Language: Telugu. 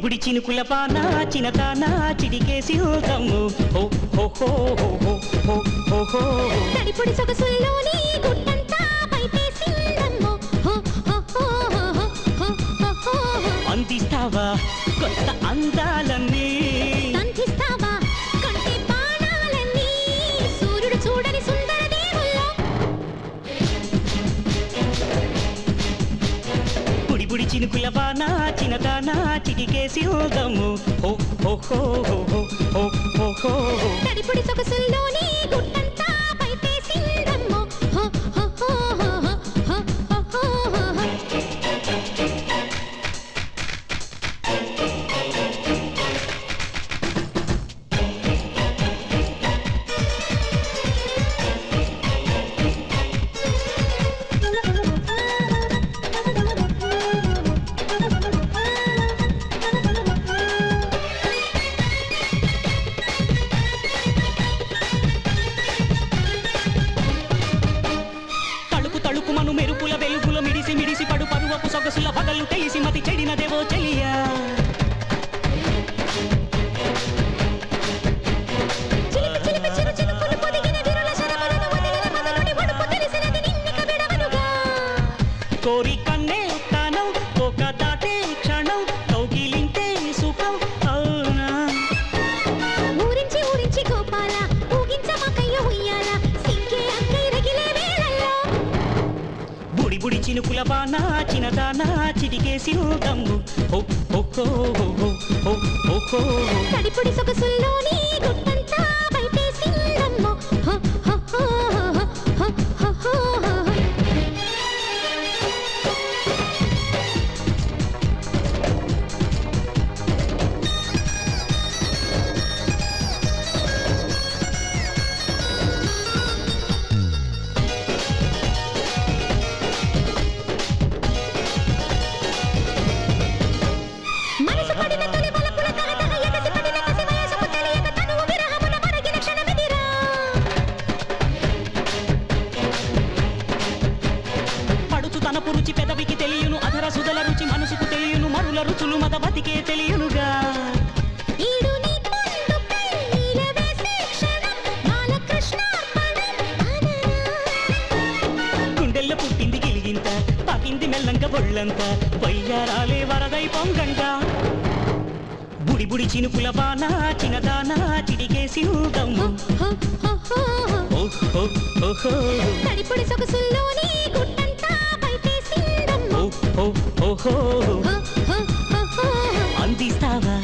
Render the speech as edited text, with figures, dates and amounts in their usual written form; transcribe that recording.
బుడి చినుకుల పాన చినతాన చిడికేసి హోదమ్ము హో హో హో హో హో హో హో తడిపుడి సొగసుల్లోని గుట్టంతా పైపేసిందమ్ము హో హో హో హో హో హో అందిస్తావా కొత్త అందాలన్నీ సంధిస్తావా కంటి బాణాలన్నీ సూర్యుడు చూడని సుందర దేవుల్లో బుడి బుడి చినుకుల పాన చినతాన చిడికేసి హోదమ్ము హో హో హో హో హో హో హో తడిపుడి సొగసుల్లోని గుట్టంతా పైపేసిందమ్ము హో హో హో హో హో హో తళుకుమను మెరుపుల వెలుగుల మిడిసి మిడిసి పడు పరువపు సొగసుల పగలు తెలిసి మతి చెడినదేవో చెలియా చిలిపి చిలిపి చిరు చినుకులు పొదిగిన విరుల శరములను వదిలిన మొదలుని వడుపు తెలిసినది నిన్నిక విడవనుగా కోరి కన్నే తానం ఒక దాటే క్షణం కౌగిలింతే సుఖం అవునా ఊరించి ఊరించి గోపాల ఊగించమకయ్య ఉయ్యాల సిక్కే అక్కై రగిలే వేళల్లో బుడి బుడి చినుకుల బాన చినదాన చిటికేసి హోదమ్ము హో హో హో హో హో హో హో తడిపుడి సొగసుల్లోని గుట్టంతా పైపేసిందమ్ము హో హో హో హో హో హో మనసు పడిన తొలి వలపుల తహతహ ఎగసి పడిన కసి వయసుకు తెలియక తనువు విరహమున మరగిన క్షణమిదిరా పడుచు తనపు రుచి పెదవికి తెలియను అధర సుధల రుచి మనసుకు తెలియను మరుల రుచులు మద బతికే తెలియనుగా ఈడు నీ ముందు పెళ్ళిల వేసే క్షణం బాలకృష్ణార్పణం అననా గుండెల్ల పుట్టింది గిలిగింత పాకింది మెల్లంక బొళ్ళంత వయ్యారాలే వరదై పొంగంట బుడి బుడి చినుకుల బాన చినదాన చిడికేసి హోదమ్ము హో హో హో ఓ హో హో హో తడిపుడి సొగసుల్లోని గుట్టంతా పైపేసిందమ్ము ఓ హో హో హో హో హో హో అందిస్తావా